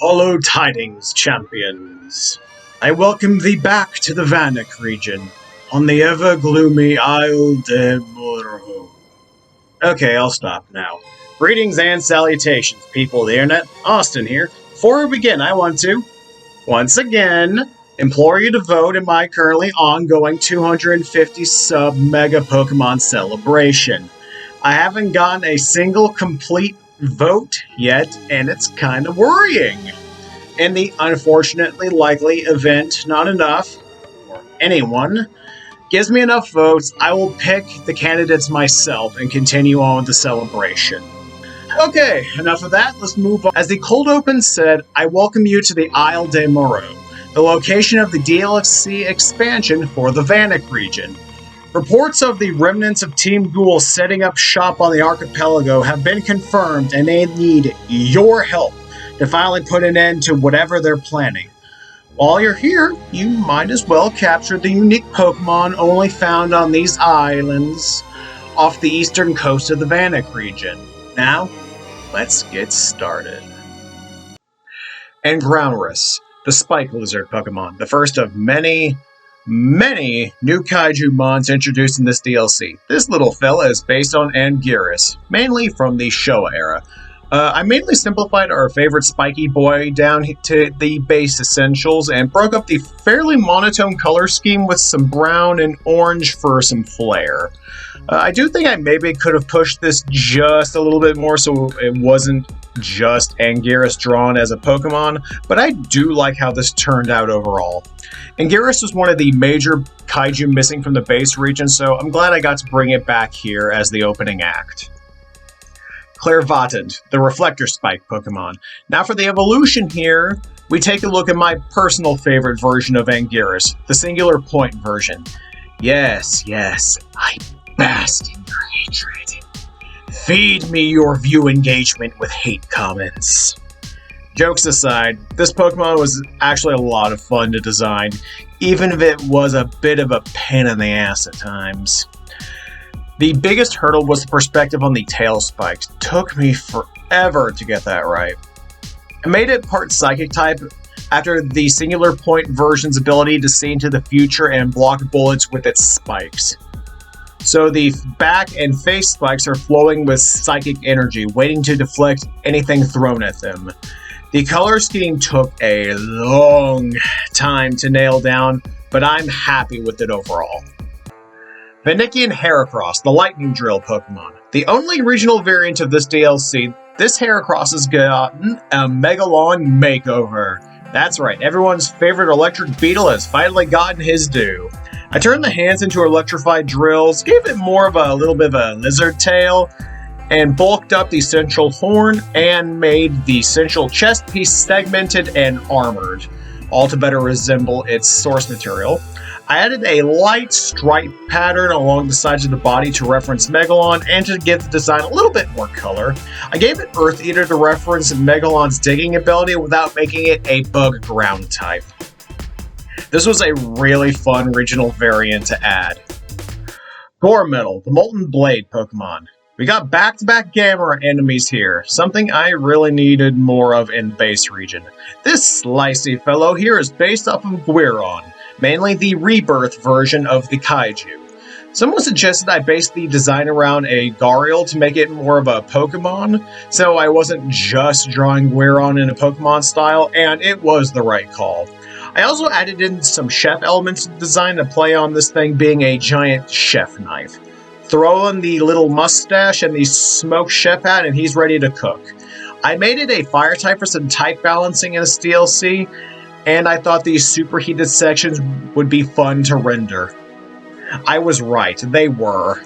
Hollow Tidings, champions. I welcome thee back to the Vanik Region, on the ever-gloomy Isle de Morrow. Okay, I'll stop now. Greetings and salutations, people of the internet. Austin here. Before we begin, I want to, once again, implore you to vote in my currently ongoing 250 sub-mega Pokemon celebration. I haven't gotten a single complete vote yet, and it's kind of worrying. In the unfortunately likely event not enough, or anyone, gives me enough votes, I will pick the candidates myself and continue on with the celebration. Okay, enough of that, let's move on. As the cold open said, I welcome you to the Isle de Morrow, the location of the DLC expansion for the Vanik region. Reports of the remnants of Team Ghoul setting up shop on the archipelago have been confirmed, and they need your help to finally put an end to whatever they're planning. While you're here, you might as well capture the unique Pokemon only found on these islands off the eastern coast of the Vanik region. Now, let's get started. Angraurus, the Spike Lizard Pokemon, the first of many new kaiju mons introduced in this DLC. This little fella is based on Anguirus, mainly from the Showa era. I mainly simplified our favorite spiky boy down to the base essentials and broke up the fairly monotone color scheme with some brown and orange for some flair. I do think I maybe could have pushed this just a little bit more so it wasn't just Anguirus drawn as a Pokemon, but I do like how this turned out overall. Anguirus was one of the major kaiju missing from the base region, so I'm glad I got to bring it back here as the opening act. Clairvoyant, the Reflector Spike Pokemon. Now for the evolution here, we take a look at my personal favorite version of Anguirus, the Singular Point version. Yes, I bask in your hatred. Feed me your view engagement with hate comments. Jokes aside, this Pokemon was actually a lot of fun to design, even if it was a bit of a pain in the ass at times. The biggest hurdle was the perspective on the tail spikes. Took me forever to get that right. I made it part Psychic type after the Singular Point version's ability to see into the future and block bullets with its spikes. So the back and face spikes are flowing with psychic energy, waiting to deflect anything thrown at them. The color scheme took a long time to nail down, but I'm happy with it overall. Vanikian Heracross, the Lightning Drill Pokemon. The only regional variant of this DLC, this Heracross has gotten a Megalon makeover. That's right, everyone's favorite electric beetle has finally gotten his due. I turned the hands into electrified drills, gave it more of a little bit of a lizard tail, and bulked up the central horn and made the central chest piece segmented and armored, all to better resemble its source material. I added a light stripe pattern along the sides of the body to reference Megalon and to give the design a little bit more color. I gave it Earth Eater to reference Megalon's digging ability without making it a bug ground type. This was a really fun regional variant to add. Gormetal, the Molten Blade Pokemon. We got back-to-back Gamera enemies here, something I really needed more of in the base region. This slicey fellow here is based off of Guiron, mainly the Rebirth version of the Kaiju. Someone suggested I base the design around a Gharial to make it more of a Pokemon, so I wasn't just drawing Guiron in a Pokemon style, and it was the right call. I also added in some chef elements to the design to play on this thing being a giant chef knife. Throw in the little mustache and the smoked chef hat and he's ready to cook. I made it a fire type for some type balancing in this DLC, and I thought these superheated sections would be fun to render. I was right, they were.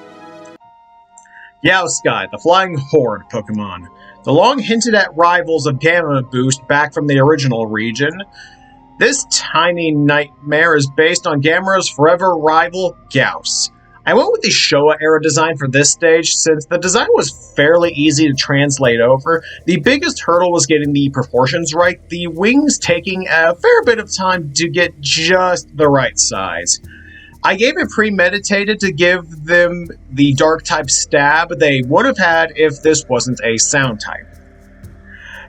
Yaoskai, the Flying Horde Pokemon. The long hinted at rivals of Gamma Boost back from the original region. This tiny nightmare is based on Gamera's forever rival, Gauss. I went with the Showa era design for this stage since the design was fairly easy to translate over. The biggest hurdle was getting the proportions right, the wings taking a fair bit of time to get just the right size. I gave it premeditated to give them the dark type stab they would have had if this wasn't a sound type.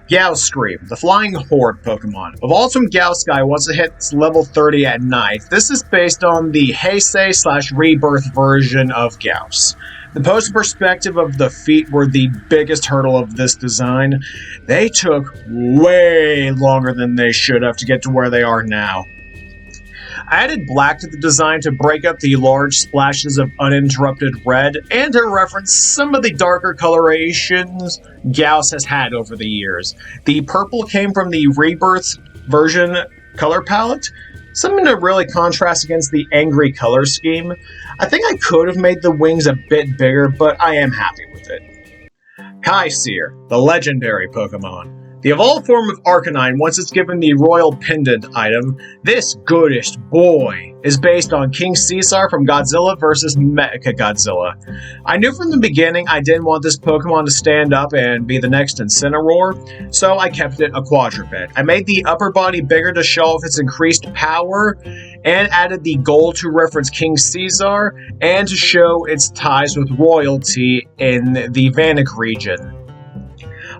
Scream, the Flying Horde Pokemon. Evolves from Sky once it hits level 30 at night. This is based on the Heisei/Rebirth version of Gauss. The pose perspective of the feet were the biggest hurdle of this design. They took way longer than they should have to get to where they are now. I added black to the design to break up the large splashes of uninterrupted red and to reference some of the darker colorations Gauss has had over the years. The purple came from the Rebirth version color palette, something to really contrast against the angry color scheme. I think I could have made the wings a bit bigger, but I am happy with it. Kaisear, the legendary Pokemon. The evolved form of Arcanine, once it's given the Royal Pendant item, this goodish boy is based on King Caesar from Godzilla vs. Mechagodzilla. I knew from the beginning I didn't want this Pokemon to stand up and be the next Incineroar, so I kept it a quadruped. I made the upper body bigger to show off its increased power, and added the gold to reference King Caesar, and to show its ties with royalty in the Vanik region.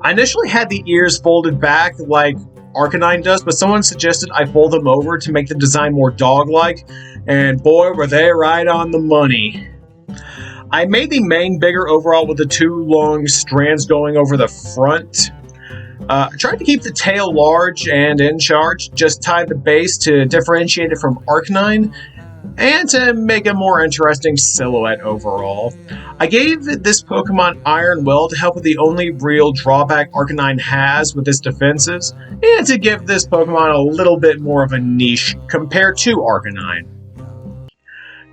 I initially had the ears folded back like Arcanine does, but someone suggested I fold them over to make the design more dog-like, and boy were they right on the money. I made the mane bigger overall with the two long strands going over the front. I tried to keep the tail large and in charge, just tied the base to differentiate it from Arcanine, and to make a more interesting silhouette overall. I gave this Pokemon Iron Will to help with the only real drawback Arcanine has with its defenses, and to give this Pokemon a little bit more of a niche compared to Arcanine.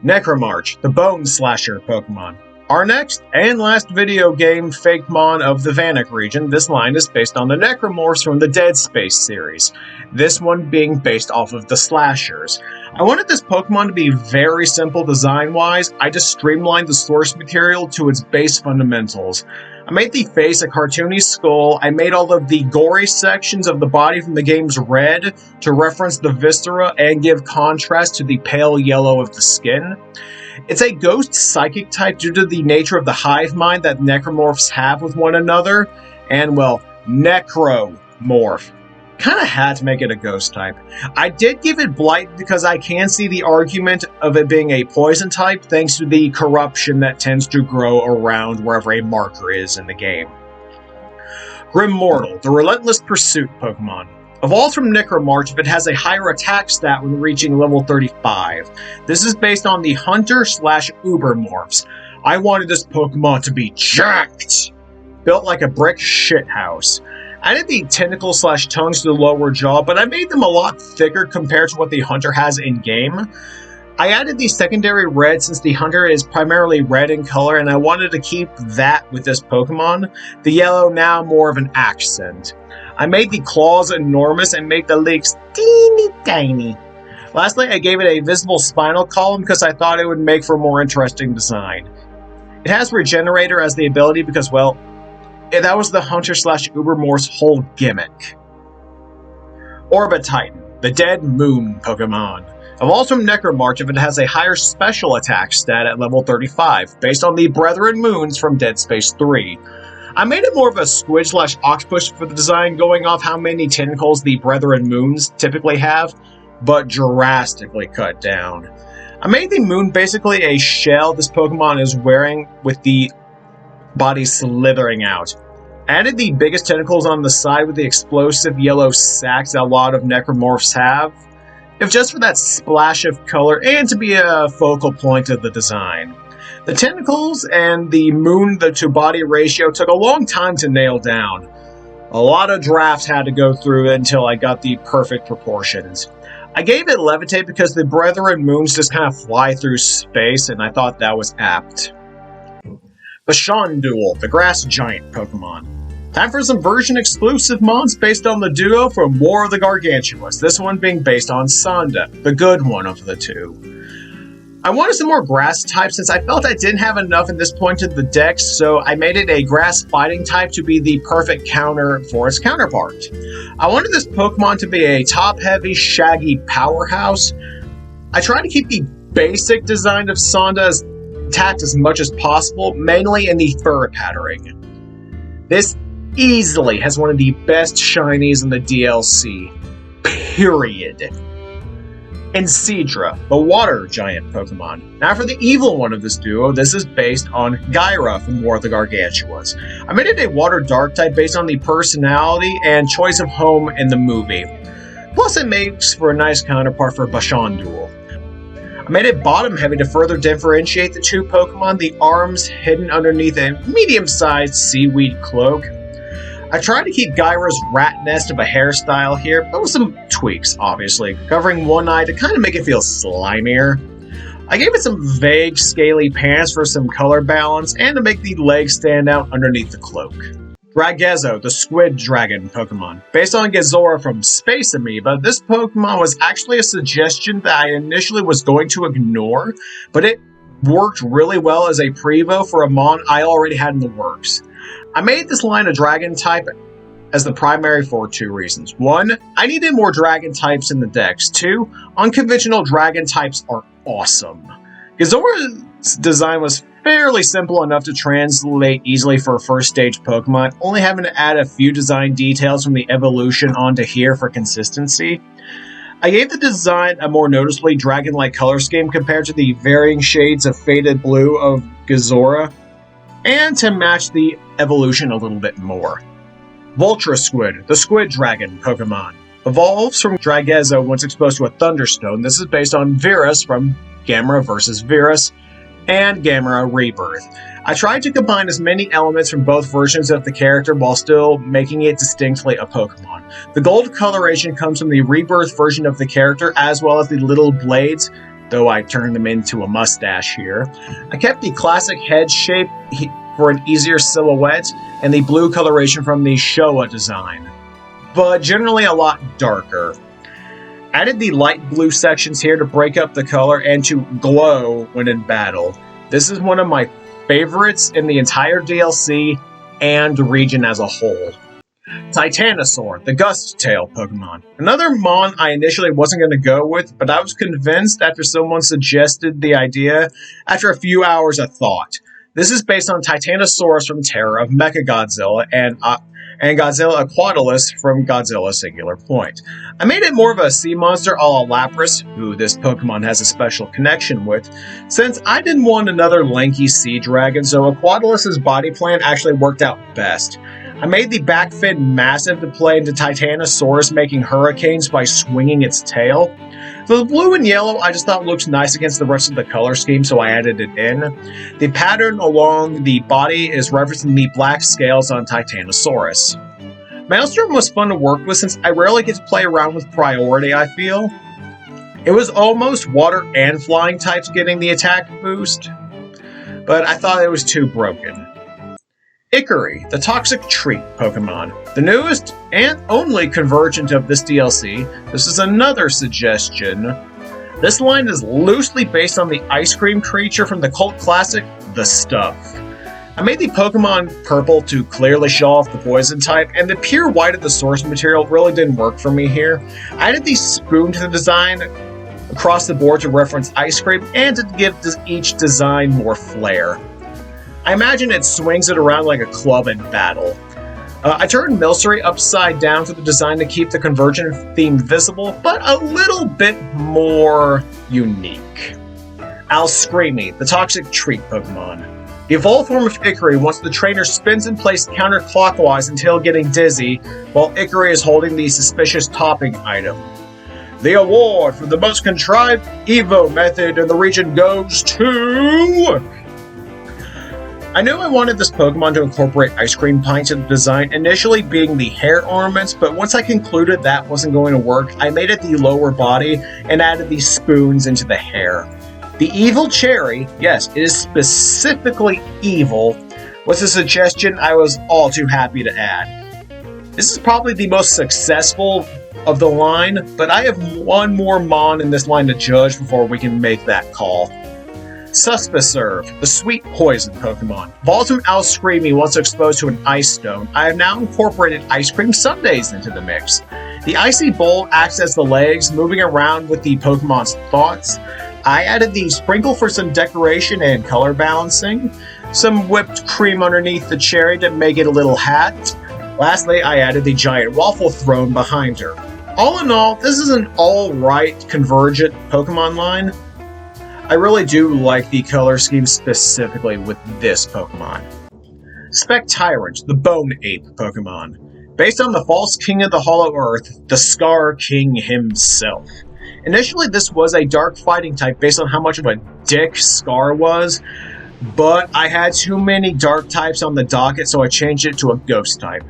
Necromorph, the Bone Slasher Pokemon. Our next and last video game fakemon of the Vanik region, this line is based on the Necromorphs from the Dead Space series, this one being based off of the Slashers. I wanted this Pokemon to be very simple design-wise. I just streamlined the source material to its base fundamentals. I made the face a cartoony skull. I made all of the gory sections of the body from the games red to reference the viscera and give contrast to the pale yellow of the skin. It's a ghost psychic type due to the nature of the hive mind that necromorphs have with one another, and well, necromorph. Kinda had to make it a ghost type. I did give it blight because I can see the argument of it being a poison type thanks to the corruption that tends to grow around wherever a marker is in the game. Grimmortal, the Relentless Pursuit Pokemon. Evolved from Necromorph, it has a higher attack stat when reaching level 35. This is based on the Hunter/Ubermorphs. I wanted this Pokemon to be jacked! Built like a brick shithouse. I added the tentacles/tongues to the lower jaw, but I made them a lot thicker compared to what the Hunter has in-game. I added the secondary red since the Hunter is primarily red in color, and I wanted to keep that with this Pokemon. The yellow now more of an accent. I made the claws enormous and made the legs teeny tiny. Lastly, I gave it a visible spinal column because I thought it would make for a more interesting design. It has Regenerator as the ability because, well, that was the Hunter/Ubermorph's whole gimmick. Orbititan, the Dead Moon Pokemon. Evolves from Necromorph if it has a higher special attack stat at level 35, based on the Brethren Moons from Dead Space 3. I made it more of a squid/octopus for the design, going off how many tentacles the Brethren Moons typically have, but drastically cut down. I made the moon basically a shell this Pokemon is wearing with the body slithering out. Added the biggest tentacles on the side with the explosive yellow sacs that a lot of Necromorphs have, if just for that splash of color and to be a focal point of the design. The tentacles and the moon-to-body ratio took a long time to nail down. A lot of drafts had to go through until I got the perfect proportions. I gave it Levitate because the Brethren Moons just kind of fly through space, and I thought that was apt. Bashandul, the Grass Giant Pokemon. Time for some version-exclusive mons based on the duo from War of the Gargantuas, this one being based on Sonda, the good one of the two. I wanted some more grass types since I felt I didn't have enough at this point in the deck, so I made it a grass fighting type to be the perfect counter for its counterpart. I wanted this Pokemon to be a top-heavy, shaggy powerhouse. I tried to keep the basic design of Sonda intact as much as possible, mainly in the fur patterning. This easily has one of the best shinies in the DLC. Period. And Seadra, the water giant Pokemon. Now for the evil one of this duo, this is based on Gyra from War of the Gargantuas. I made it a water dark type based on the personality and choice of home in the movie. Plus it makes for a nice counterpart for Bashandul. I made it bottom heavy to further differentiate the two Pokemon, the arms hidden underneath a medium-sized seaweed cloak. I tried to keep Gyra's rat nest of a hairstyle here, but with some tweaks, obviously, covering one eye to kind of make it feel slimier. I gave it some vague, scaly pants for some color balance, and to make the legs stand out underneath the cloak. Dragezo, the squid dragon Pokemon. Based on Gezora from Space Amoeba, this Pokemon was actually a suggestion that I initially was going to ignore, but it worked really well as a Prevo for a Mon I already had in the works. I made this line a dragon type as the primary for two reasons. One, I needed more dragon types in the decks. Two, unconventional dragon types are awesome. Gezora's design was fairly simple enough to translate easily for a first stage Pokemon, only having to add a few design details from the evolution onto here for consistency. I gave the design a more noticeably dragon-like color scheme compared to the varying shades of faded blue of Gezora, and to match the evolution a little bit more. Vultra Squid, the squid dragon Pokemon, evolves from Dragezo once exposed to a Thunderstone. This is based on Virus from Gamera vs. Virus and Gamera Rebirth. I tried to combine as many elements from both versions of the character while still making it distinctly a Pokemon. The gold coloration comes from the Rebirth version of the character, as well as the little blades, though I turned them into a mustache here. I kept the classic head shape for an easier silhouette, and the blue coloration from the Showa design, but generally a lot darker. Added the light blue sections here to break up the color and to glow when in battle. This is one of my favorites in the entire DLC and the region as a whole. Titanosaur, the Gust Tail Pokemon. Another Mon I initially wasn't going to go with, but I was convinced after someone suggested the idea after a few hours of thought. This is based on Titanosaurus from Terror of Mechagodzilla and Godzilla Aquatilus from Godzilla Singular Point. I made it more of a sea monster a la Lapras, who this Pokemon has a special connection with, since I didn't want another lanky sea dragon, so Aquatilus's body plan actually worked out best. I made the back fin massive to play into Titanosaurus making hurricanes by swinging its tail. The blue and yellow I just thought looked nice against the rest of the color scheme, so I added it in. The pattern along the body is referencing the black scales on Titanosaurus. Maelstrom was fun to work with since I rarely get to play around with priority, I feel. It was almost water and flying types getting the attack boost, but I thought it was too broken. Ikari, the Toxic Treat Pokemon. The newest and only Convergent of this DLC. This is another suggestion. This line is loosely based on the ice cream creature from the cult classic, The Stuff. I made the Pokemon purple to clearly show off the poison type, and the pure white of the source material really didn't work for me here. I added the spoon to the design across the board to reference ice cream and to give each design more flair. I imagine it swings it around like a club in battle. I turned Milcery upside down for the design to keep the Convergent theme visible, but a little bit more unique. Alscreamy, the Toxic Treat Pokemon. The evolved form of Ikari once the trainer spins in place counterclockwise until getting dizzy, while Ikari is holding the suspicious topping item. The award for the most contrived Evo method in the region goes to... I knew I wanted this Pokemon to incorporate ice cream pints in the design, initially being the hair ornaments, but once I concluded that wasn't going to work, I made it the lower body and added these spoons into the hair. The Evil Cherry, yes, it is specifically evil, was a suggestion I was all too happy to add. This is probably the most successful of the line, but I have one more Mon in this line to judge before we can make that call. Suspiserve, the sweet poison Pokemon. Evolved from Alscreamy once exposed to an ice stone, I have now incorporated ice cream sundaes into the mix. The icy bowl acts as the legs, moving around with the Pokemon's thoughts. I added the sprinkle for some decoration and color balancing, some whipped cream underneath the cherry to make it a little hat, Lastly, I added the giant waffle throne behind her. All in all, this is an alright Convergent Pokemon line. I really do like the color scheme specifically with this Pokemon. Spectyrant, the Bone Ape Pokemon. Based on the false king of the Hollow Earth, the Scar King himself. Initially, this was a dark fighting type based on how much of a dick Scar was, but I had too many dark types on the docket, so I changed it to a ghost type.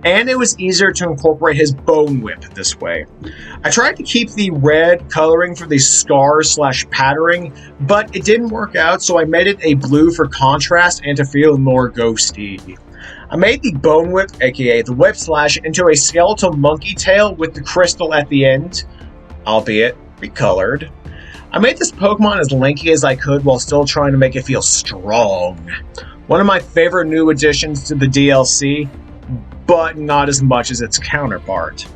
And it was easier to incorporate his Bone Whip this way. I tried to keep the red coloring for the scars/patterning, but it didn't work out, so I made it a blue for contrast and to feel more ghosty. I made the Bone Whip, aka the Whip Slash, into a skeletal monkey tail with the crystal at the end, albeit recolored. I made this Pokemon as lanky as I could while still trying to make it feel strong. One of my favorite new additions to the DLC, but not as much as its counterpart.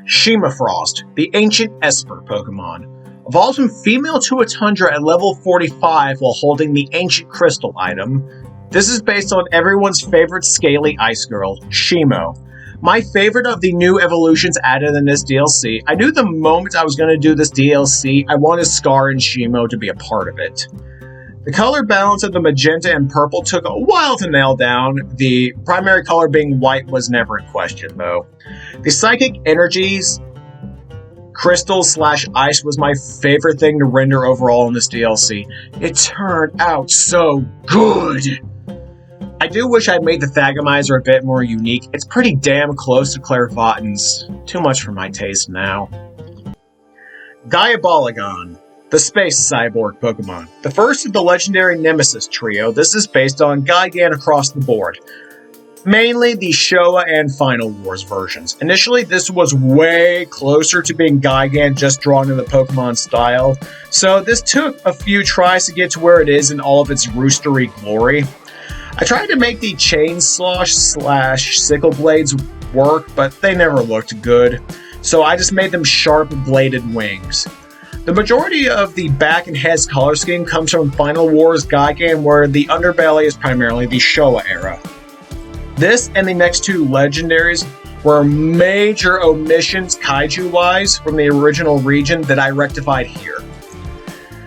Shimafrost, the Ancient Esper Pokemon. Evolves from female to a Tundra at level 45 while holding the Ancient Crystal item. This is based on everyone's favorite scaly ice girl, Shimo. My favorite of the new evolutions added in this DLC. I knew the moment I was going to do this DLC, I wanted Scar and Shimo to be a part of it. The color balance of the magenta and purple took a while to nail down. The primary color being white was never in question, though. The psychic energies, crystals/ice, was my favorite thing to render overall in this DLC. It turned out so good! I do wish I'd made the Thagomizer a bit more unique. It's pretty damn close to Clairvoyant's. Too much for my taste now. Diaboligon, the Space Cyborg Pokemon. The first of the legendary Nemesis Trio, this is based on Gigan across the board. Mainly the Showa and Final Wars versions. Initially, this was way closer to being Gigan, just drawn in the Pokemon style, so this took a few tries to get to where it is in all of its roostery glory. I tried to make the Chain Slosh/Sickle Blades work, but they never looked good, so I just made them sharp-bladed wings. The majority of the back and head's color scheme comes from Final Wars Gigan, where the underbelly is primarily the Showa era. This and the next two Legendaries were major omissions Kaiju-wise from the original region that I rectified here.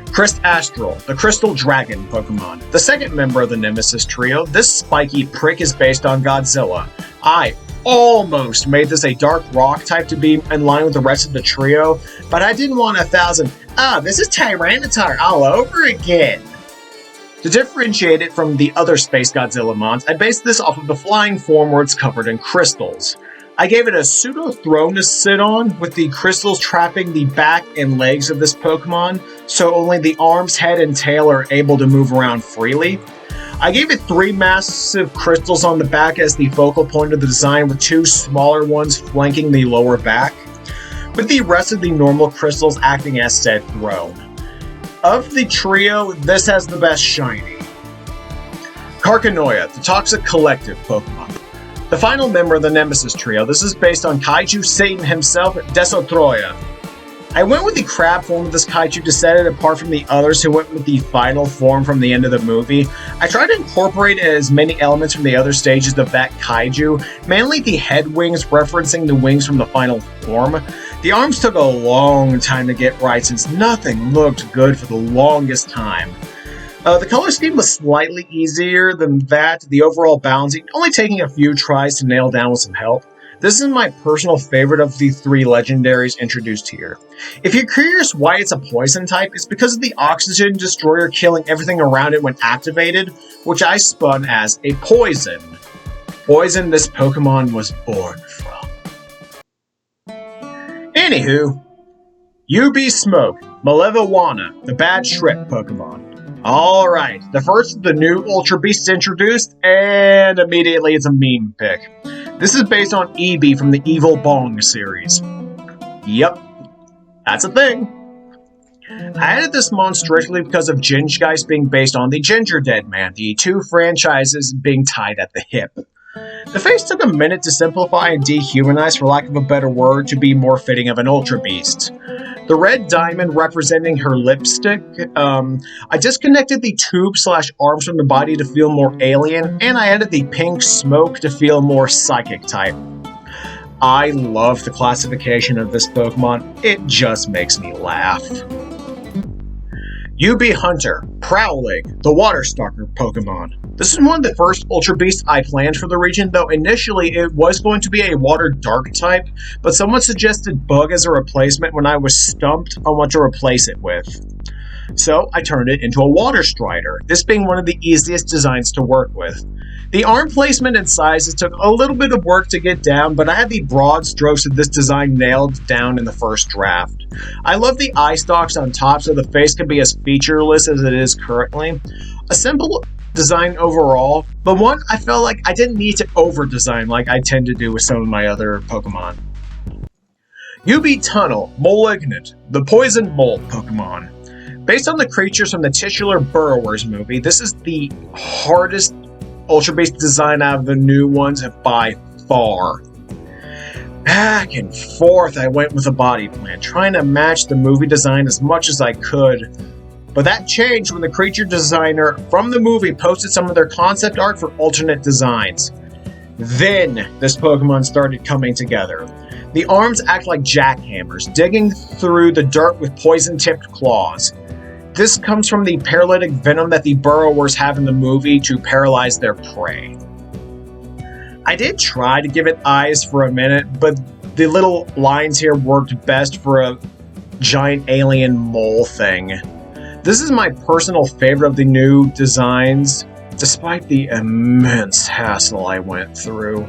Crystastral, the Crystal Dragon Pokemon. The second member of the Nemesis Trio, this spiky prick is based on Godzilla. I almost made this a dark rock type to be in line with the rest of the trio, but I didn't want 1,000, this is Tyranitar all over again. To differentiate it from the other Space Godzilla mons, I based this off of the flying form where it's covered in crystals. I gave it a pseudo-throne to sit on, with the crystals trapping the back and legs of this Pokemon, so only the arms, head, and tail are able to move around freely. I gave it 3 massive crystals on the back as the focal point of the design, with 2 smaller ones flanking the lower back, with the rest of the normal crystals acting as said throne. Of the trio, this has the best shiny. Carcanoia, the Toxic Collective Pokemon. The final member of the Nemesis Trio, this is based on Kaiju Satan himself, Desotroya. I went with the crab form of this Kaiju to set it apart from the others who went with the final form from the end of the movie. I tried to incorporate as many elements from the other stages of that Kaiju, mainly the head wings referencing the wings from the final form. The arms took a long time to get right since nothing looked good for the longest time. The color scheme was slightly easier than that, the overall balancing only taking a few tries to nail down with some help. This is my personal favorite of the 3 legendaries introduced here. If you're curious why it's a poison type, it's because of the Oxygen Destroyer killing everything around it when activated, which I spun as a poison. Poison this Pokemon was born from. Anywho, UB Smoke, Malevolana, the Bad Shrimp Pokemon. Alright, the first of the new Ultra Beasts introduced, and immediately it's a meme pick. This is based on EB from the Evil Bong series. Yep, that's a thing. I added this mon strictly because of Gingegeist being based on the Ginger Dead Man, the 2 franchises being tied at the hip. The face took a minute to simplify and dehumanize, for lack of a better word, to be more fitting of an Ultra Beast. The red diamond representing her lipstick. I disconnected the tube/arms from the body to feel more alien, and I added the pink smoke to feel more psychic type. I love the classification of this Pokemon. It just makes me laugh. UB Hunter, Prowling, the Water Stalker Pokemon. This is one of the first Ultra Beasts I planned for the region, though initially it was going to be a Water Dark type, but someone suggested Bug as a replacement when I was stumped on what to replace it with. So I turned it into a Water Strider, this being one of the easiest designs to work with. The arm placement and sizes took a little bit of work to get down, but I had the broad strokes of this design nailed down in the first draft. I love the eye stalks on top so the face can be as featureless as it is currently. A simple design overall, but one I felt like I didn't need to over-design like I tend to do with some of my other Pokemon. UB Tunnel, Malignant, the Poison Mole Pokemon. Based on the creatures from the titular Burrowers movie, this is the hardest Ultra Beast design out of the new ones by far. Back and forth I went with a body plan, trying to match the movie design as much as I could. But that changed when the creature designer from the movie posted some of their concept art for alternate designs. Then this Pokemon started coming together. The arms act like jackhammers, digging through the dirt with poison-tipped claws. This comes from the paralytic venom that the burrowers have in the movie to paralyze their prey. I did try to give it eyes for a minute, but the little lines here worked best for a giant alien mole thing. This is my personal favorite of the new designs, despite the immense hassle I went through.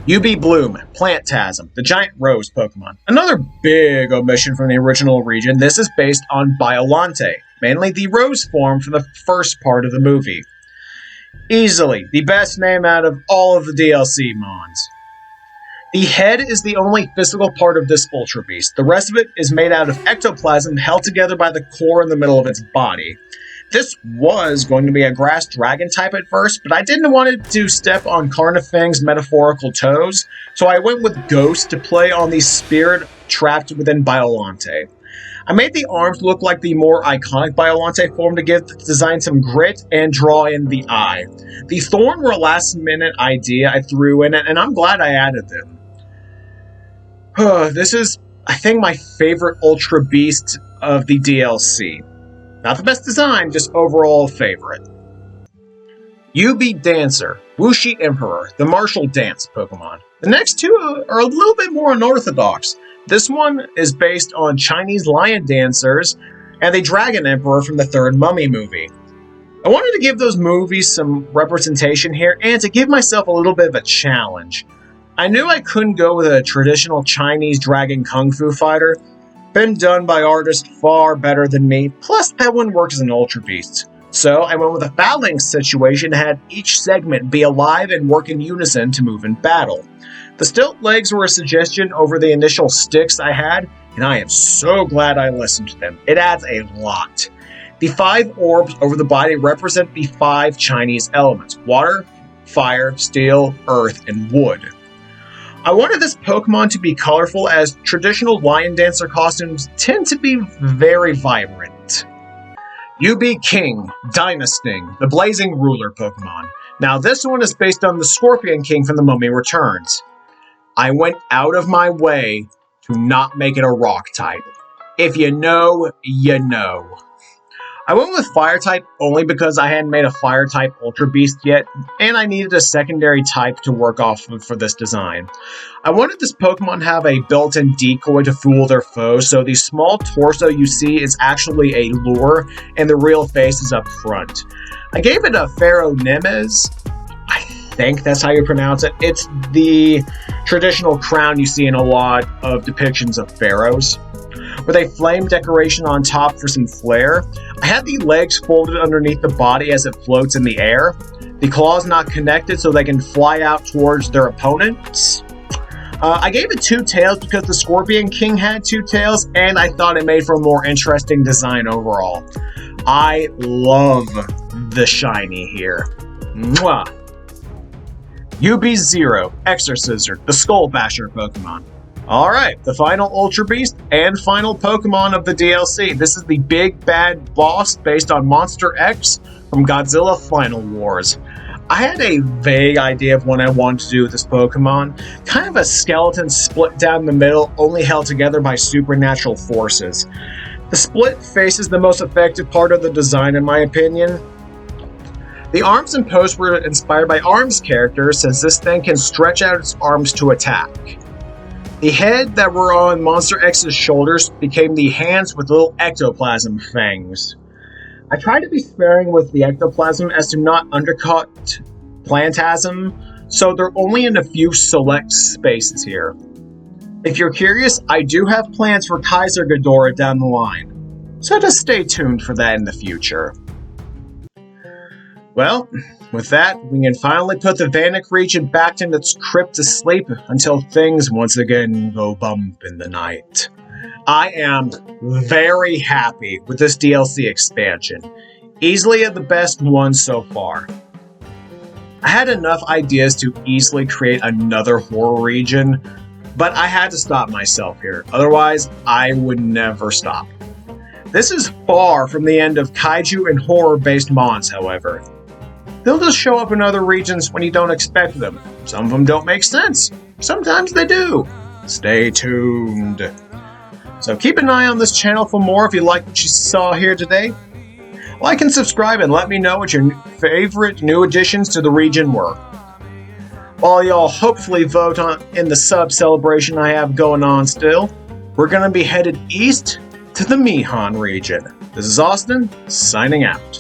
UB Bloom, Plantasm, the giant rose Pokemon. Another big omission from the original region, this is based on Biolante, mainly the rose form from the first part of the movie. Easily the best name out of all of the DLC mons. The head is the only physical part of this Ultra Beast. The rest of it is made out of ectoplasm held together by the core in the middle of its body. This was going to be a grass dragon type at first, but I didn't want it to step on Carnifang's metaphorical toes, so I went with Ghost to play on the spirit trapped within Biolante. I made the arms look like the more iconic Biolante form to give the design some grit and draw in the eye. The Thorn were a last minute idea I threw in it, and I'm glad I added them. This is, I think, my favorite Ultra Beast of the DLC. Not the best design, just overall favorite. UB Dancer, Wuxi Emperor, the martial dance Pokemon. The next two are a little bit more unorthodox. This one is based on Chinese lion dancers and the Dragon Emperor from the third Mummy movie. I wanted to give those movies some representation here and to give myself a little bit of a challenge. I knew I couldn't go with a traditional Chinese dragon kung fu fighter. Been done by artists far better than me, plus that one works as an Ultra Beast. So I went with a Phalanx situation and had each segment be alive and work in unison to move in battle. The stilt legs were a suggestion over the initial sticks I had, and I am so glad I listened to them. It adds a lot. The 5 orbs over the body represent the 5 Chinese elements: water, fire, steel, earth, and wood. I wanted this Pokemon to be colorful, as traditional lion dancer costumes tend to be very vibrant. UB King, Dynasting, the Blazing Ruler Pokemon. Now this one is based on the Scorpion King from The Mummy Returns. I went out of my way to not make it a rock type. If you know, you know. I went with Fire type only because I hadn't made a Fire type Ultra Beast yet, and I needed a secondary type to work off of for this design. I wanted this Pokemon to have a built-in decoy to fool their foes, so the small torso you see is actually a lure, and the real face is up front. I gave it a Pharaoh Nemes. I think that's how you pronounce it. It's the traditional crown you see in a lot of depictions of pharaohs, with a flame decoration on top for some flair. I had the legs folded underneath the body as it floats in the air. The claws not connected so they can fly out towards their opponents. I gave it 2 tails because the Scorpion King had 2 tails, and I thought it made for a more interesting design overall. I love the shiny here. Mwah! UB0, Exorcisor, the Skull Basher Pokemon. Alright, the final Ultra Beast and final Pokemon of the DLC. This is the big bad boss based on Monster X from Godzilla Final Wars. I had a vague idea of what I wanted to do with this Pokemon. Kind of a skeleton split down the middle, only held together by supernatural forces. The split face is the most effective part of the design in my opinion. The arms and posts were inspired by ARMS characters since this thing can stretch out its arms to attack. The head that were on Monster X's shoulders became the hands with little ectoplasm fangs. I tried to be sparing with the ectoplasm as to not undercut Plantasm, so they're only in a few select spaces here. If you're curious, I do have plans for Kaisear Ghidorah down the line, so just stay tuned for that in the future. Well, with that, we can finally put the Vanik region back in its crypt to sleep until things once again go bump in the night. I am very happy with this DLC expansion. Easily the best one so far. I had enough ideas to easily create another horror region, but I had to stop myself here, otherwise I would never stop. This is far from the end of kaiju and horror-based mons, however. They'll just show up in other regions when you don't expect them. Some of them don't make sense. Sometimes they do. Stay tuned. So keep an eye on this channel for more if you like what you saw here today. Like and subscribe and let me know what your favorite new additions to the region were. While y'all hopefully vote in the sub celebration I have going on still, we're going to be headed east to the Mihan region. This is Austin, signing out.